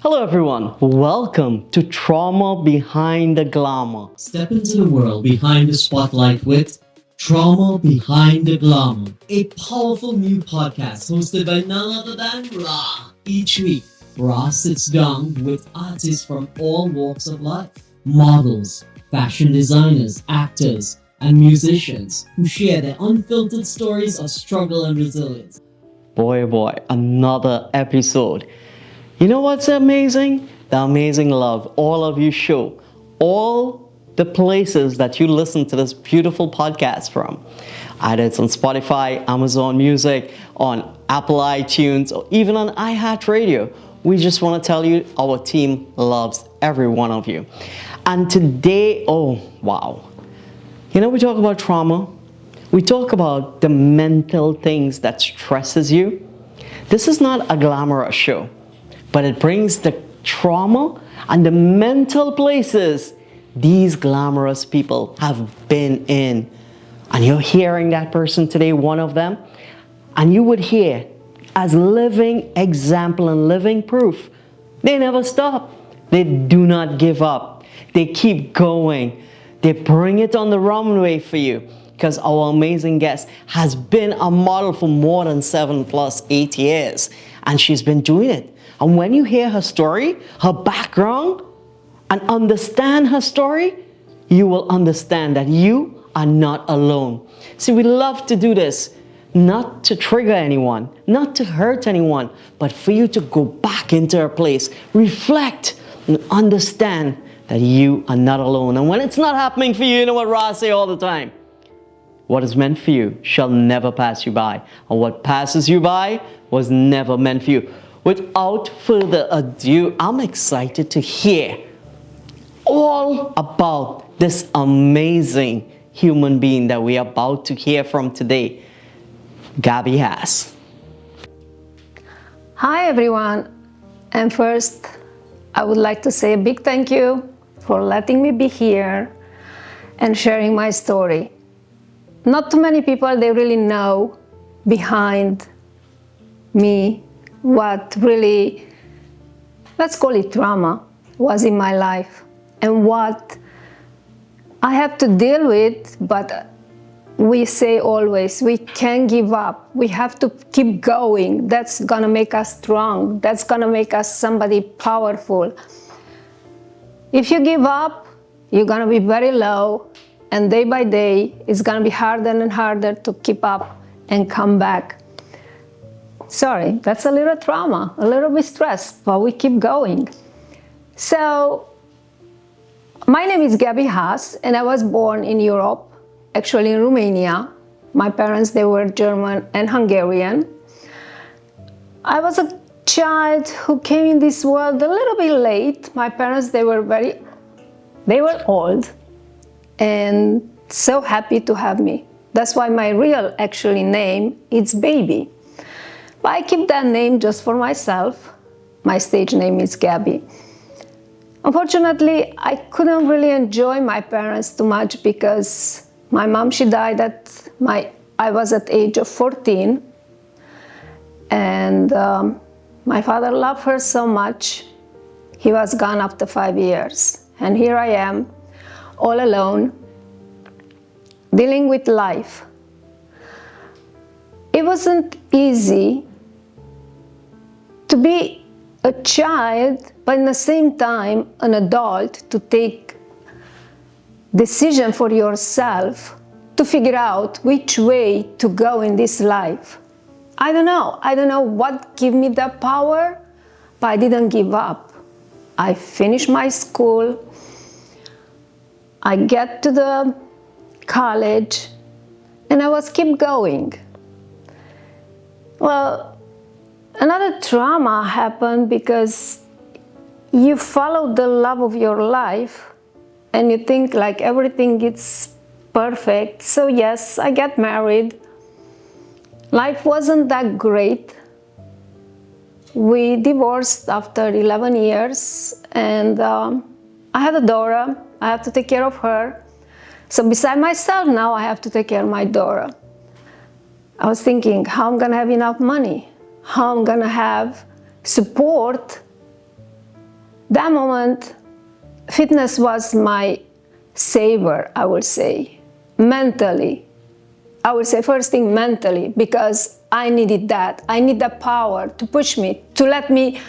Hello everyone, welcome to Trauma Behind the Glamor. Step into the world behind the spotlight with Trauma Behind the Glamor, a powerful new podcast hosted by none other than Ra. Each week, Ra sits down with artists from all walks of life, models, fashion designers, actors, and musicians who share their unfiltered stories of struggle and resilience. Boy, oh boy, another episode. You know what's amazing? The amazing love all of you show. All the places that you listen to this beautiful podcast from. Either it's on Spotify, Amazon Music, on Apple iTunes, or even on iHeartRadio. We just want to tell you our team loves every one of you. And today, oh wow. You know, we talk about trauma. We talk about the mental things that stresses you. This is not a glamorous show, but it brings the trauma and the mental places these glamorous people have been in. And you're hearing that person today, one of them, and you would hear as living example and living proof. They never stop. They do not give up. They keep going. They bring it on the runway for you, because our amazing guest has been a model for more than 8 years, and she's been doing it. And when you hear her story, her background, and understand her story, you will understand that you are not alone. See, we love to do this, not to trigger anyone, not to hurt anyone, but for you to go back into a place, reflect, and understand that you are not alone. And when it's not happening for you, you know what Ra say all the time? What is meant for you shall never pass you by. And what passes you by was never meant for you. Without further ado, I'm excited to hear all about this amazing human being that we are about to hear from today, Gaby Haas. Hi everyone, and first I would like to say a big thank you for letting me be here and sharing my story. Not too many people, they really know behind me what really, let's call it trauma, was in my life and what I have to deal with. But we say always, we can't give up. We have to keep going. That's gonna make us strong. That's gonna make us somebody powerful. If you give up, you're gonna be very low, and day by day, it's gonna be harder and harder to keep up and come back. Sorry, that's a little trauma, a little bit stress, but we keep going. So, my name is Gaby Haas, and I was born in Europe, actually in Romania. My parents, they were German and Hungarian. I was a child who came in this world a little bit late. My parents, they were old and so happy to have me. That's why my real actually name is Baby. But I keep that name just for myself. My stage name is Gaby. Unfortunately, I couldn't really enjoy my parents too much because my mom, she died I was at the age of 14. And my father loved her so much. He was gone after 5 years. And here I am, all alone, dealing with life. It wasn't easy to be a child, but at the same time an adult, to take decision for yourself, to figure out which way to go in this life. I don't know what gave me that power, but I didn't give up. I finished my school, I get to the college, and I was keep going. Well, another trauma happened because you follow the love of your life and you think like everything is perfect. So yes, I got married. Life wasn't that great. We divorced after 11 years, and I have a daughter. I have to take care of her. So beside myself now, I have to take care of my daughter. I was thinking how I'm gonna have enough money, how I'm gonna have support that moment, fitness was my savior, I would say, mentally. I would say first thing mentally, because I needed that. I need the power to push me, to let me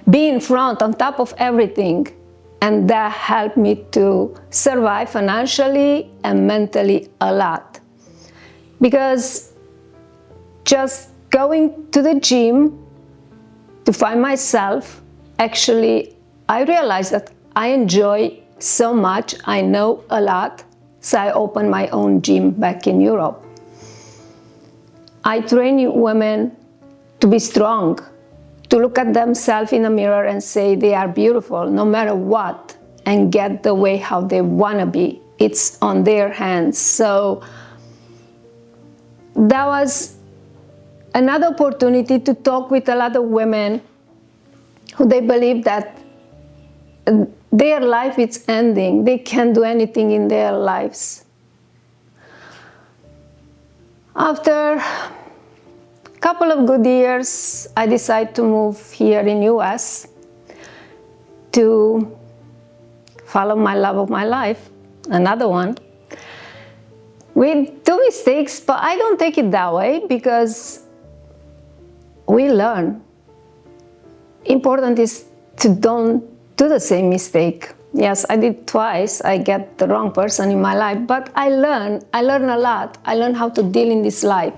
be in front, on top of everything. And that helped me to survive financially and mentally a lot. Because just going to the gym to find myself, actually, I realized that I enjoy so much, I know a lot, so I opened my own gym back in Europe. I train women to be strong, to look at themselves in the mirror and say they are beautiful no matter what, and get the way how they want to be. It's on their hands. So that was another opportunity to talk with a lot of women who they believe that their life is ending. They can't do anything in their lives. After a couple of good years, I decided to move here in US to follow my love of my life, another one. We do mistakes, but I don't take it that way because we learn. Important is to don't do the same mistake. Yes, I did twice. I get the wrong person in my life, but I learn a lot. I learn how to deal in this life.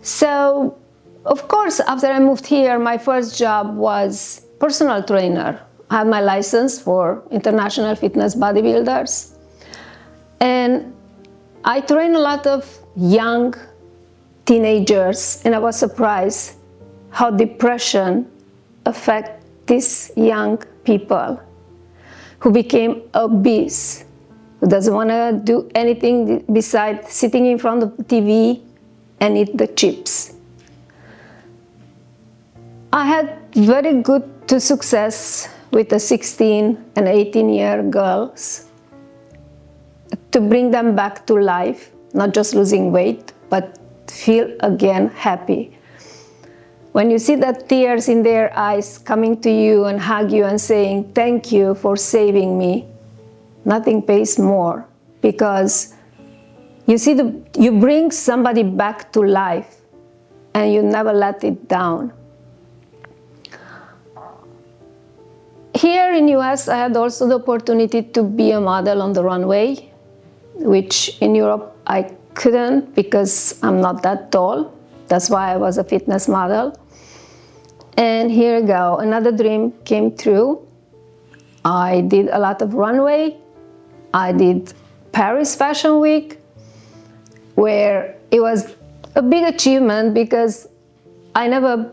So, of course, after I moved here, my first job was personal trainer. I had my license for international fitness bodybuilders. And I trained a lot of young teenagers, and I was surprised how depression affects these young people who became obese, who doesn't want to do anything besides sitting in front of the TV and eat the chips. I had very good to success with the 16 and 18-year girls to bring them back to life, not just losing weight, but feel again happy. When you see that tears in their eyes coming to you and hug you and saying, thank you for saving me, nothing pays more, because you bring somebody back to life and you never let it down. Here in US, I had also the opportunity to be a model on the runway, which in Europe I couldn't because I'm not that tall. That's why I was a fitness model. And here you go, another dream came true. I did a lot of runway. I did Paris Fashion Week, where it was a big achievement because I never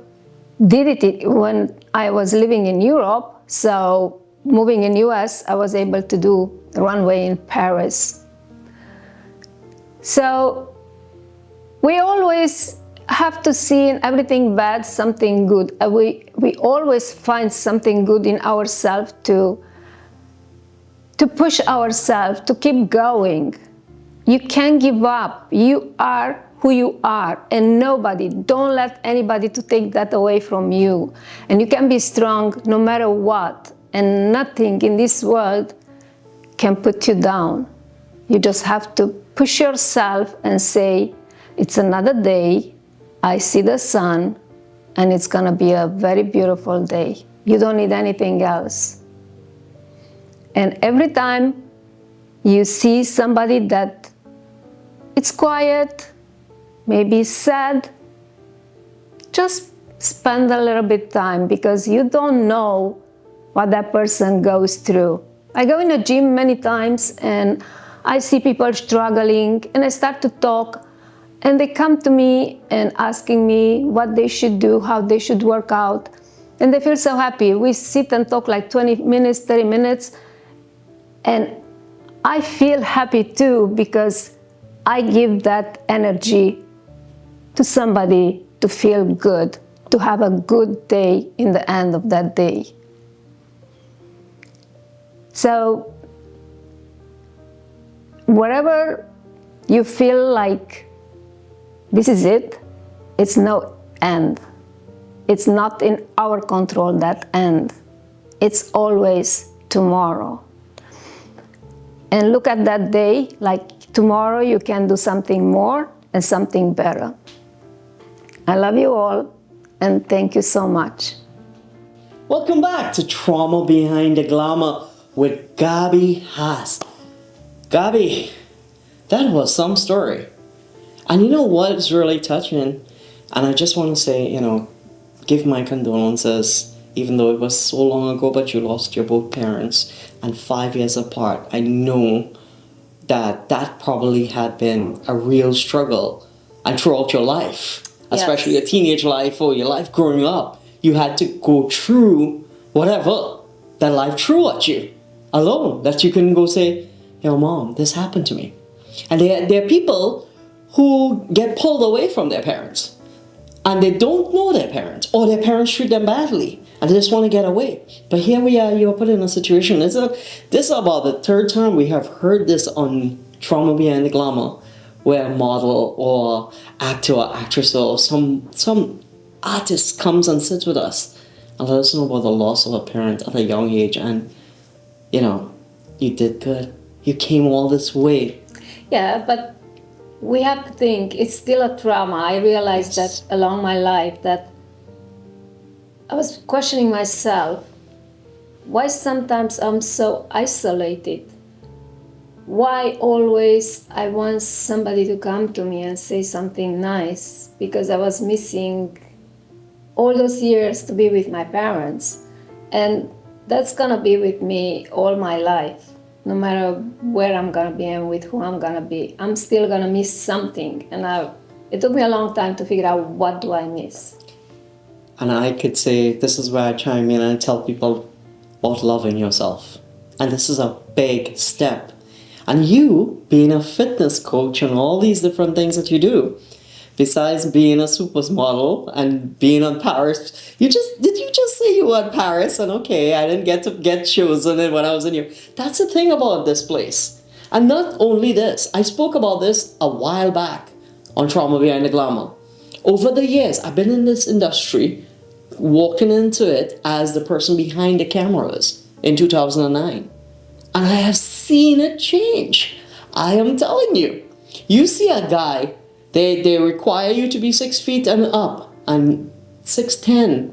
did it when I was living in Europe. So moving in US, I was able to do runway in Paris. So we always have to see in everything bad something good. We always find something good in ourselves to push ourselves, to keep going. You can't give up. You are who you are, and don't let anybody to take that away from you. And you can be strong no matter what, and nothing in this world can put you down. You just have to push yourself and say, it's another day, I see the sun, and it's gonna be a very beautiful day. You don't need anything else. And every time you see somebody that it's quiet, maybe sad, just spend a little bit time, because you don't know what that person goes through. I go in a gym many times and I see people struggling, and I start to talk, and they come to me and asking me what they should do, how they should work out, and they feel so happy. We sit and talk like 20 minutes, 30 minutes, and I feel happy too, because I give that energy to somebody to feel good, to have a good day in the end of that day. So wherever you feel like this is it, it's no end. It's not in our control, that end. it's always tomorrow. And look at that day, like tomorrow you can do something more and something better. I love you all, and thank you so much. Welcome back to Trauma Behind the Glamor with Gaby Haas. Gaby, that was some story. And you know what is really touching? And I just want to say, give my condolences, even though it was so long ago, but you lost your both parents and 5 years apart. I know that probably had been a real struggle, and throughout your life, especially your teenage life or your life growing up, you had to go through whatever that life threw at you alone, that you can go say, Mom, this happened to me. And there are people who get pulled away from their parents, and they don't know their parents, or their parents treat them badly, and they just want to get away. But here we are, you're put in a situation. This is about the third time we have heard this on Trauma Behind the Glamor, where a model or actor or actress or some artist comes and sits with us and let us know about the loss of a parent at a young age. And, you did good. You came all this way. Yeah, but we have to think it's still a trauma. I realized that along my life that I was questioning myself. Why sometimes I'm so isolated? Why always I want somebody to come to me and say something nice? Because I was missing all those years to be with my parents. And that's gonna be with me all my life. No matter where I'm gonna be and with who I'm gonna be, I'm still gonna miss something. And it took me a long time to figure out what do I miss. And I could say, this is where I chime in and tell people about loving yourself. And this is a big step. And you, being a fitness coach and all these different things that you do, besides being a supermodel and being on Paris, did you just say you were on Paris? And okay, I didn't get to get chosen when I was in here. That's the thing about this place. And not only this, I spoke about this a while back on Trauma Behind the Glamor. Over the years, I've been in this industry, walking into it as the person behind the cameras in 2009. And I have seen it change. I am telling you. You see a guy, they require you to be 6 feet and up, and 5'10",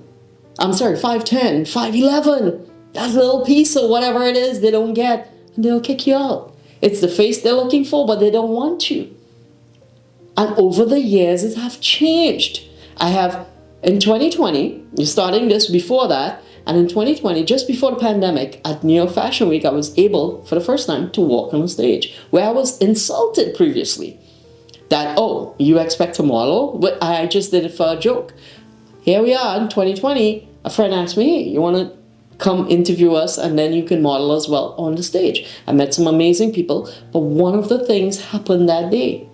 5'11", that little piece of whatever it is they don't get, and they'll kick you out. It's the face they're looking for, but they don't want you. And over the years, it have changed. I have, in 2020, starting this before that, and in 2020, just before the pandemic, at New York Fashion Week, I was able, for the first time, to walk on the stage, where I was insulted previously. That, oh, you expect to model? But I just did it for a joke. Here we are in 2020. A friend asked me, hey, you want to come interview us and then you can model as well on the stage. I met some amazing people, but one of the things happened that day.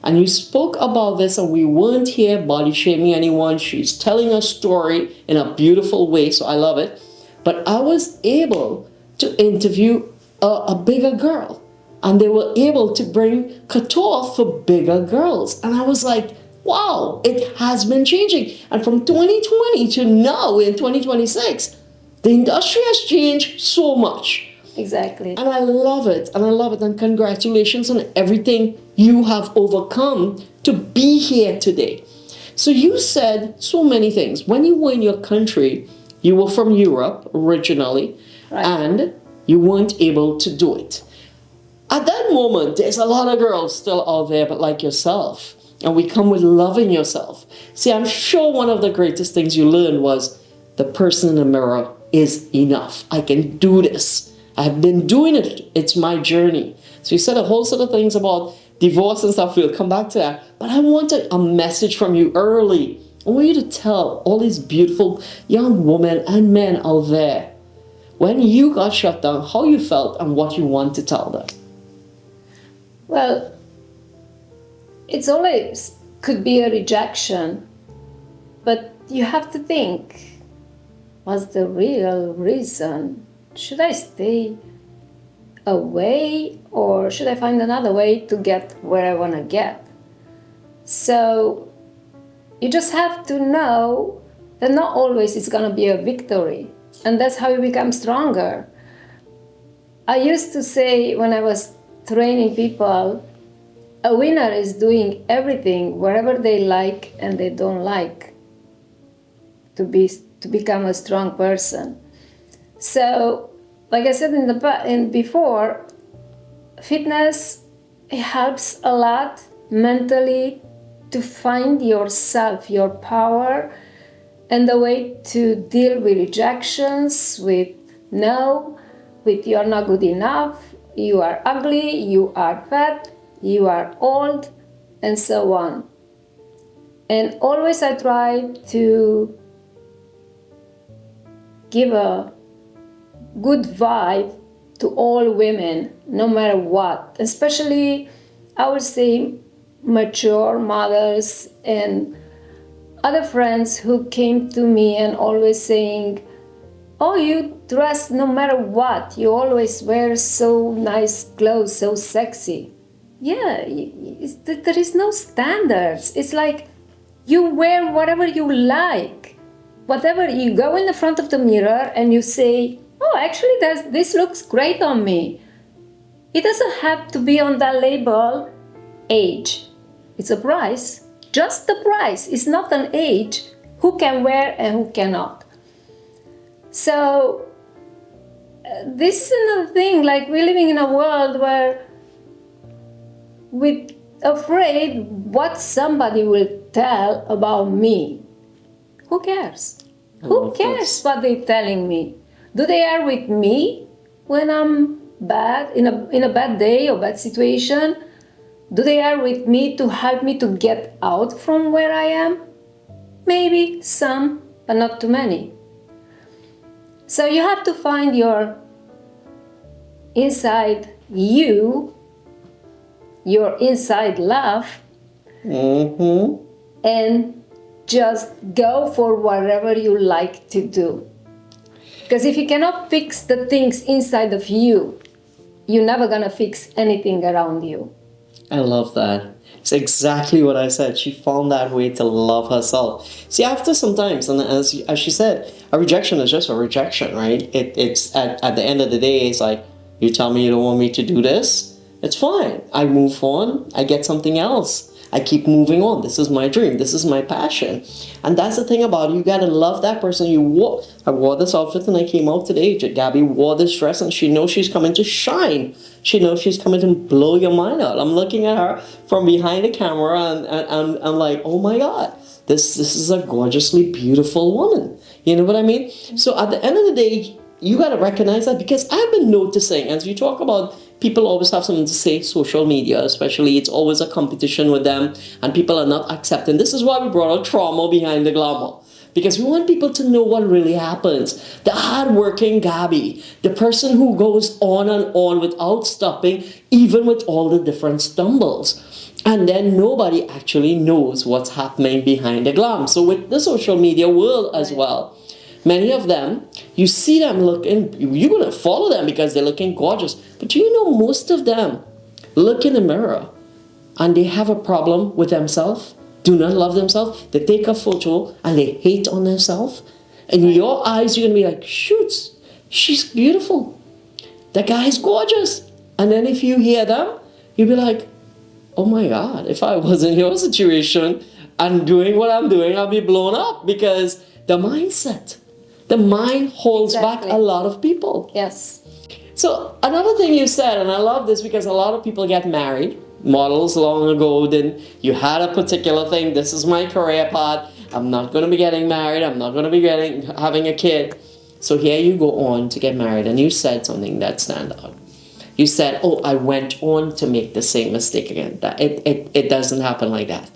And you spoke about this, and we weren't here body shaming anyone. She's telling a story in a beautiful way, so I love it. But I was able to interview a bigger girl. And they were able to bring couture for bigger girls. And I was like, wow, it has been changing. And from 2020 to now in 2026, the industry has changed so much. Exactly. And I love it. And I love it. And congratulations on everything you have overcome to be here today. So you said so many things. When you were in your country, you were from Europe originally, right, and you weren't able to do it. At that moment, there's a lot of girls still out there, but like yourself. And we come with loving yourself. See, I'm sure one of the greatest things you learned was the person in the mirror is enough. I can do this. I've been doing it. It's my journey. So you said a whole set of things about divorce and stuff. We'll come back to that. But I wanted a message from you early. I want you to tell all these beautiful young women and men out there, when you got shut down, how you felt and what you want to tell them. Well, it's always could be a rejection, but you have to think, what's the real reason? Should I stay away, or should I find another way to get where I want to get? So you just have to know that not always it's going to be a victory. And that's how you become stronger. I used to say when I was training people, a winner is doing everything wherever they like and they don't like to become a strong person. So, like I said before, fitness helps a lot mentally to find yourself, your power, and the way to deal with rejections, with no, with you're not good enough, you are ugly, you are fat, you are old, and so on. And always I try to give a good vibe to all women, no matter what, especially I would say mature mothers and other friends who came to me and always saying, oh, you dress no matter what, you always wear so nice clothes, so sexy. Yeah, there is no standards. It's like you wear whatever you like. Whatever, you go in the front of the mirror and you say, oh, actually this looks great on me. It doesn't have to be on that label age. It's a price. Just the price. It's not an age. Who can wear and who cannot. So this is another thing, like we're living in a world where we're afraid what somebody will tell about me. Who cares? Who cares what they're telling me? Do they are with me when I'm bad, in a bad day or bad situation? Do they are with me to help me to get out from where I am? Maybe some, but not too many. So you have to find your inside you, your inside love, and just go for whatever you like to do. Because if you cannot fix the things inside of you, you're never gonna fix anything around you. I love that. It's exactly what I said. She found that way to love herself. See, after sometimes, and as she said, a rejection is just a rejection, right? It's at the end of the day, it's like, you tell me you don't want me to do this, it's fine. I move on, I get something else. I keep moving on. This is my dream. This is my passion. And that's the thing about it. You gotta love that person. I wore this outfit and I came out today. Gabby wore this dress and she knows she's coming to shine. She knows she's coming to blow your mind out. I'm looking at her from behind the camera and I'm like, oh my God, this is a gorgeously beautiful woman. You know what I mean? So at the end of the day, you gotta recognize that, because I've been noticing, as you talk about, people always have something to say, social media especially, it's always a competition with them and people are not accepting. This is why we brought out Trauma Behind the Glamor, because we want people to know what really happens. The hardworking Gaby, the person who goes on and on without stopping, even with all the different stumbles. And then nobody actually knows what's happening behind the glam. So with the social media world as well, many of them, you see them looking, you're going to follow them because they're looking gorgeous. But do you know most of them look in the mirror and they have a problem with themselves, do not love themselves. They take a photo and they hate on themselves. And in your eyes, you're going to be like, shoot, she's beautiful. That guy's gorgeous. And then if you hear them, you'll be like, oh my God, if I was in your situation and doing what I'm doing, I'll be blown up, because the mindset. The mind holds back a lot of people. Yes. So another thing you said, and I love this because a lot of people get married, models long ago, then you had a particular thing, this is my career path, I'm not going to be getting married, I'm not going to be having a kid. So here you go on to get married, and you said something that stand out. You said, oh, I went on to make the same mistake again. That it doesn't happen like that.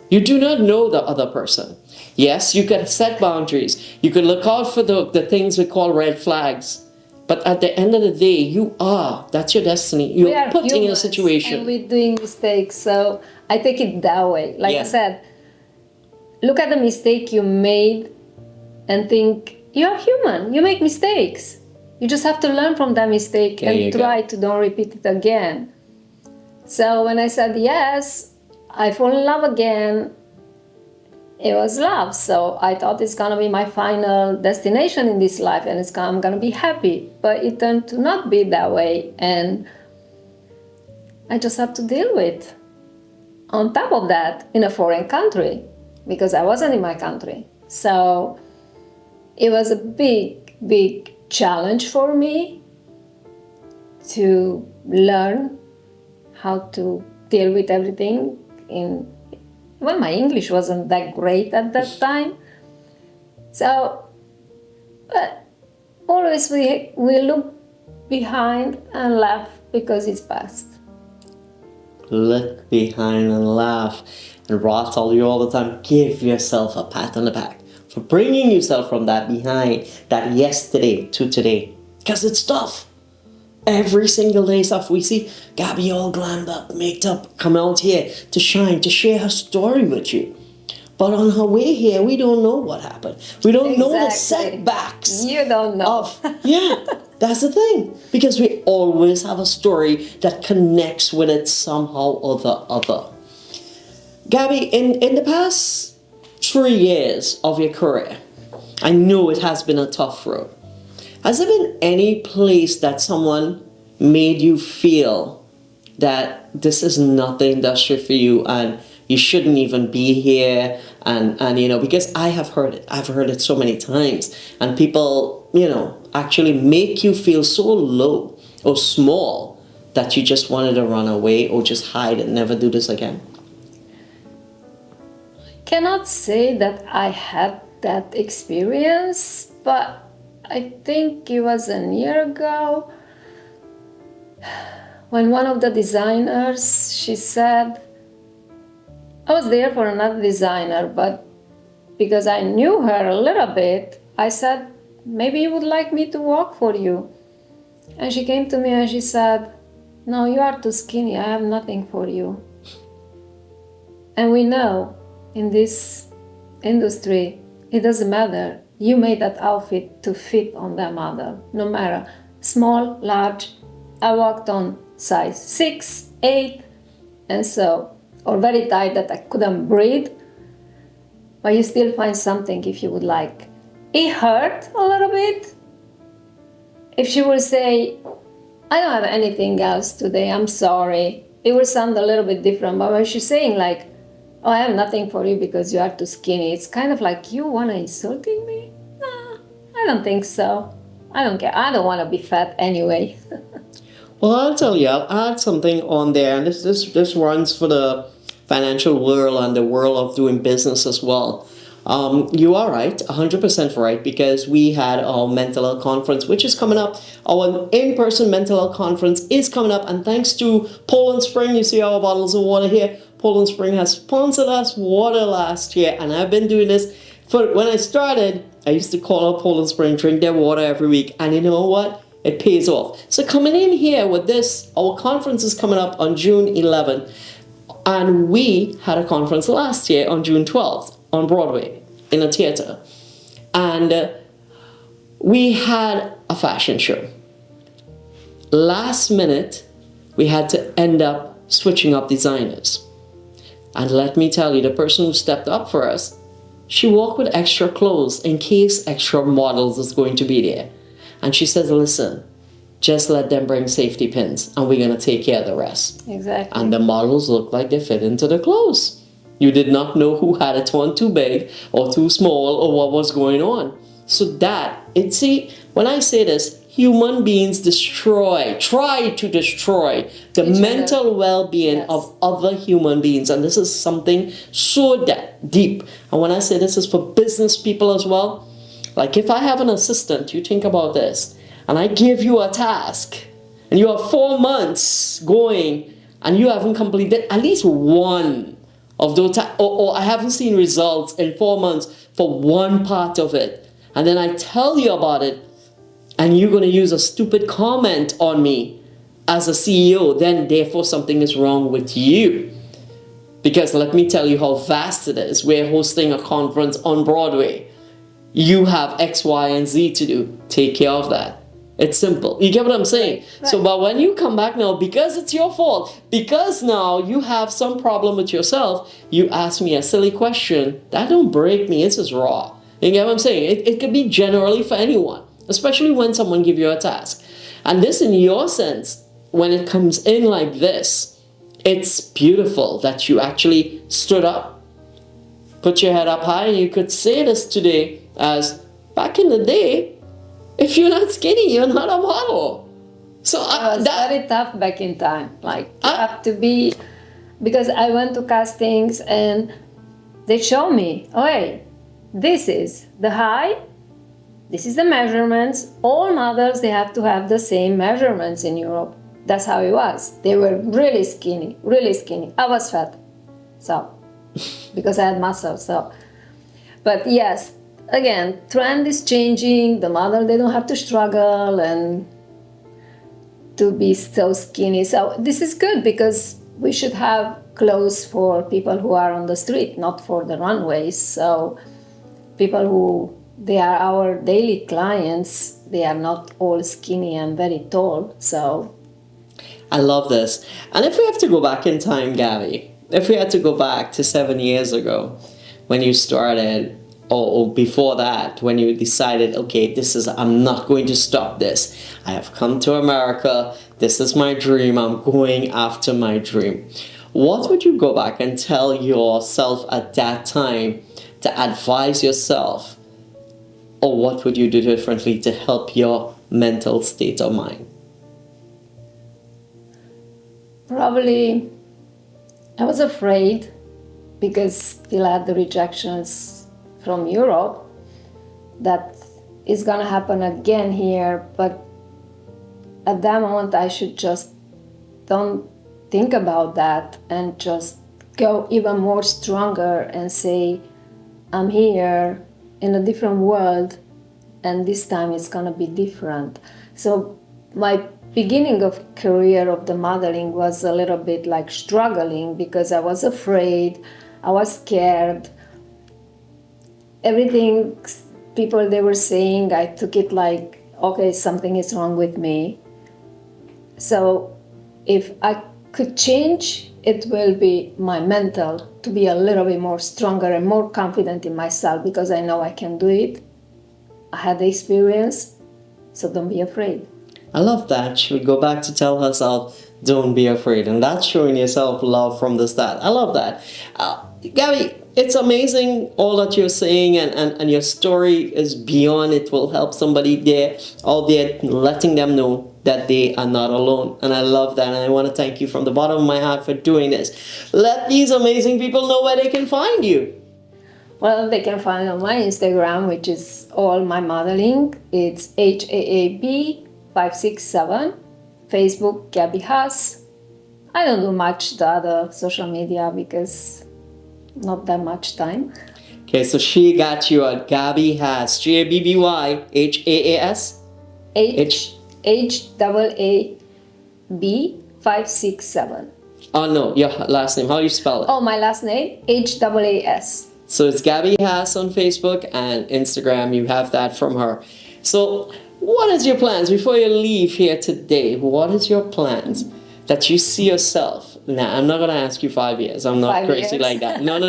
You do not know the other person. Yes, you can set boundaries. You can look out for the things we call red flags. But at the end of the day, that's your destiny. You're put in a situation. And we're doing mistakes. So I take it that way. Like I said, look at the mistake you made and think, you're human. You make mistakes. You just have to learn from that mistake and try to don't repeat it again. So when I said yes, I fall in love again. it was love. So I thought it's gonna be my final destination in this life, and I'm gonna be happy. But it turned to not be that way, and I just have to deal with. On top of that, in a foreign country, because I wasn't in my country. So it was a big, big challenge for me to learn how to deal with everything well, my English wasn't that great at that time. So, but always we look behind and laugh because it's past. Look behind and laugh. And Ra tell you all the time, give yourself a pat on the back for bringing yourself from that behind, that yesterday to today. Because it's tough. Every single day stuff we see Gaby all glammed up, made up, come out here to shine, to share her story with you. But on her way here, we don't know what happened. We don't know the setbacks. You don't know. Yeah, that's the thing. Because we always have a story that connects with it somehow or the other. Gaby, in the past 3 years of your career, I know it has been a tough road. Has there been any place that someone made you feel that this is not the industry for you and you shouldn't even be here? And because I have heard it. I've heard it so many times. And people, actually make you feel so low or small that you just wanted to run away or just hide and never do this again. Cannot say that I had that experience, but I think it was a year ago when one of the designers, she said, I was there for another designer, but because I knew her a little bit, I said, maybe you would like me to work for you. And she came to me and she said, no, you are too skinny, I have nothing for you. And we know in this industry, it doesn't matter. You made that outfit to fit on that model, no matter small, large. I walked on size 6, 8, and so, or very tight that I couldn't breathe. But you still find something if you would like. It hurt a little bit. If she would say, I don't have anything else today, I'm sorry, it would sound a little bit different. But when she's saying like, oh, I have nothing for you because you are too skinny, it's kind of like, you want to insulting me? No, I don't think so. I don't care. I don't want to be fat anyway. Well, I'll tell you, I'll add something on there, and this runs for the financial world and the world of doing business as well. You are right, 100% right, because we had our mental health conference, which is coming up. Our in-person mental health conference is coming up, and thanks to Poland Spring, you see our bottles of water here. Poland Spring has sponsored us water last year, and I've been doing this. When I started, I used to call up Poland Spring, drink their water every week, and you know what? It pays off. So coming in here with this, our conference is coming up on June 11th, and we had a conference last year on June 12th on Broadway in a theater, and we had a fashion show. Last minute, we had to end up switching up designers. And let me tell you, the person who stepped up for us, she walked with extra clothes in case extra models is going to be there. And she says, listen, just let them bring safety pins and we're going to take care of the rest. Exactly. And the models look like they fit into the clothes. You did not know who had it on too big or too small or what was going on. So when I say this, human beings try to destroy the mental well-being of other human beings. And this is something so deep. And when I say this is for business people as well, like if I have an assistant, you think about this, and I give you a task, and you have 4 months going, and you haven't completed at least one of those, or I haven't seen results in 4 months for one part of it, and then I tell you about it, and you're going to use a stupid comment on me as a CEO, then therefore something is wrong with you. Because let me tell you how vast it is. We're hosting a conference on Broadway. You have X, Y, and Z to do. Take care of that. It's simple. You get what I'm saying? Right. So, but when you come back now, because it's your fault, because now you have some problem with yourself, you ask me a silly question, that don't break me. It's just raw. You get what I'm saying? It could be generally for anyone, especially when someone give you a task. And this, in your sense, when it comes in like this, it's beautiful that you actually stood up, put your head up high, and you could say this today as, back in the day, if you're not skinny, you're not a model. So It was very tough back in time. Like, you have to be, because I went to castings and they show me, oh, hey, this is the height, this is the measurements. All models, they have to have the same measurements in Europe. That's how it was. They were really skinny, really skinny. I was fat, so, because I had muscles, so. But yes, again, trend is changing. The model, they don't have to struggle and to be so skinny. So this is good because we should have clothes for people who are on the street, not for the runways. So people who, they are our daily clients, they are not all skinny and very tall. So I love this. And if we have to go back in time, Gaby, if we had to go back to 7 years ago when you started, or before that, when you decided, okay, I'm not going to stop this. I have come to America. This is my dream. I'm going after my dream. What would you go back and tell yourself at that time to advise yourself? Or what would you do differently to help your mental state of mind? probably I was afraid because still I had the rejections from Europe that is gonna happen again here, but at that moment I should just don't think about that and just go even more stronger and say I'm here in a different world and this time it's gonna be different. So my beginning of career of the modeling was a little bit like struggling because I was afraid, I was scared. Everything people they were saying, I took it like, okay, something is wrong with me. So if I could change, it will be my mental to be a little bit more stronger and more confident in myself because I know I can do it. I had the experience, so don't be afraid. I love that. She would go back to tell herself, don't be afraid. And that's showing yourself love from the start. I love that. Gaby, it's amazing all that you're saying, and your story is beyond. It will help somebody there, out there, letting them know that they are not alone. And I love that. And I want to thank you from the bottom of my heart for doing this. Let these amazing people know where they can find you. Well, they can find on my Instagram, which is all my modeling. It's HAAB567. Facebook, Gaby Haas. I don't do much the other social media because not that much time. Okay, so she got you at Gaby Haas, GABBYHAAS? HAAB567. Oh no, your last name. How do you spell it? Oh, my last name, HAAS. So it's Gaby Haas on Facebook and Instagram. You have that from her. So what is your plans before you leave here today? What is your plans that you see yourself? Now, I'm not going to ask you 5 years. I'm not 5 crazy years. like that. No.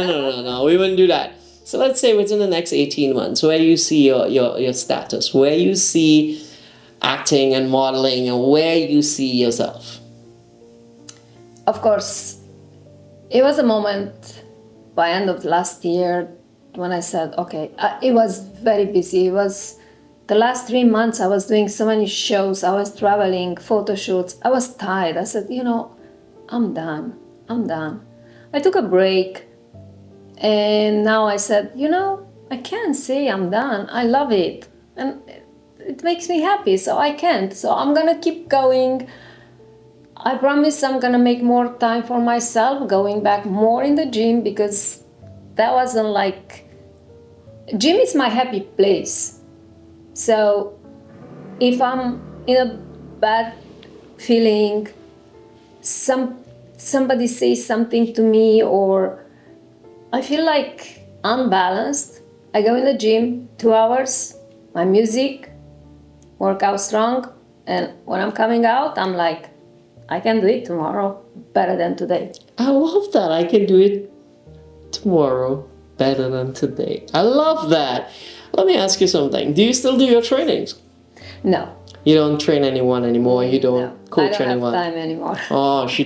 We wouldn't do that. So let's say within the next 18 months, where you see your status, where you see acting and modeling, and where you see yourself. Of course, it was a moment by end of last year when I said, okay, it was very busy. It was the last 3 months I was doing so many shows. I was traveling, photo shoots. I was tired. I said, I'm done. I took a break. And now I said, I can't say I'm done. I love it. And it makes me happy, so I can't. So I'm going to keep going. I promise I'm going to make more time for myself, going back more in the gym because that wasn't like... Gym is my happy place. So if I'm in a bad feeling, somebody says something to me or I feel like unbalanced, I go in the gym 2 hours, my music, work out strong, And when I'm coming out, I'm like, I can do it tomorrow better than today. I love that. I can do it tomorrow better than today. I love that. Let me ask you something. Do you still do your trainings? No. You don't train anyone anymore. You don't No. coach I don't anyone. have time anymore. Oh, see,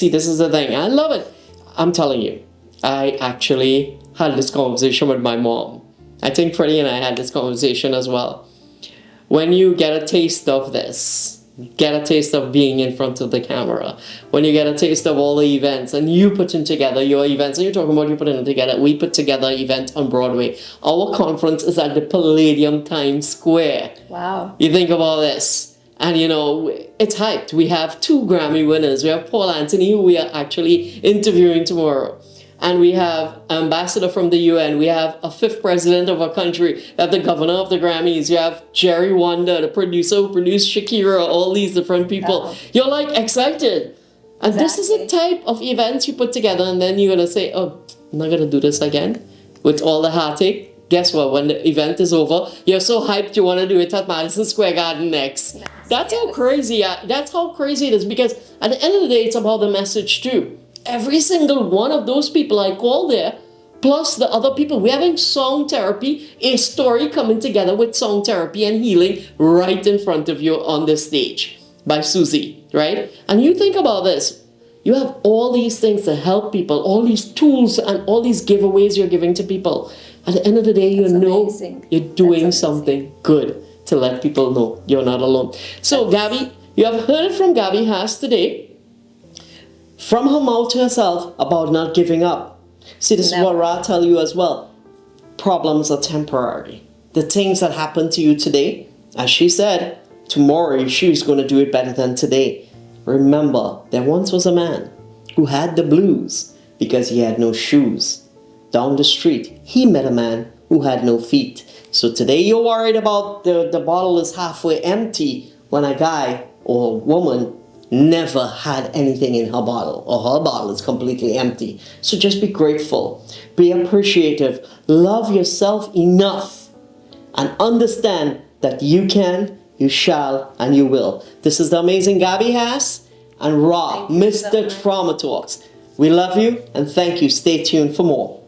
this is the thing. I love it. I'm telling you, I actually had this conversation with my mom. I think Freddie and I had this conversation as well. When you get a taste of this, get a taste of being in front of the camera, when you get a taste of all the events and you putting together your events, and you're talking about you putting them together, we put together an event on Broadway. Our conference is at the Palladium Times Square. Wow. You think about this, and you know, it's hyped. We have 2 Grammy winners. We have Paul Anthony, who we are actually interviewing tomorrow. And we have an ambassador from the UN. We have a 5th president of our country. We have the governor of the Grammys. You have Jerry Wonder, the producer who produced Shakira, all these different people. Wow. You're like excited. And this is the type of events you put together, and then you're going to say, oh, I'm not going to do this again with all the heartache. Guess what? When the event is over, you're so hyped you want to do it at Madison Square Garden next. Yes. That's how crazy. That's how crazy it is, because at the end of the day, it's about the message too. Every single one of those people I call there, plus the other people, we're having song therapy, a story coming together with song therapy and healing right in front of you on this stage by Susie, right? And you think about this. You have all these things to help people, all these tools and all these giveaways you're giving to people. At the end of the day, you know you're doing something good to let people know you're not alone. So, Gaby, you have heard from Gaby Haas today, from her mouth to herself, about not giving up. See, this is what Ra tell you as well. Problems are temporary. The things that happen to you today, as she said, tomorrow she's going to do it better than today. Remember, there once was a man who had the blues because he had no shoes. Down the street, he met a man who had no feet. So today you're worried about the bottle is halfway empty when a guy or woman never had anything in her bottle, or her bottle is completely empty. So just be grateful, be appreciative, love yourself enough, and understand that you can, you shall, and you will. This is the amazing Gaby Haas and Ra, Mr. Trauma Talks. We love you and thank you. Stay tuned for more.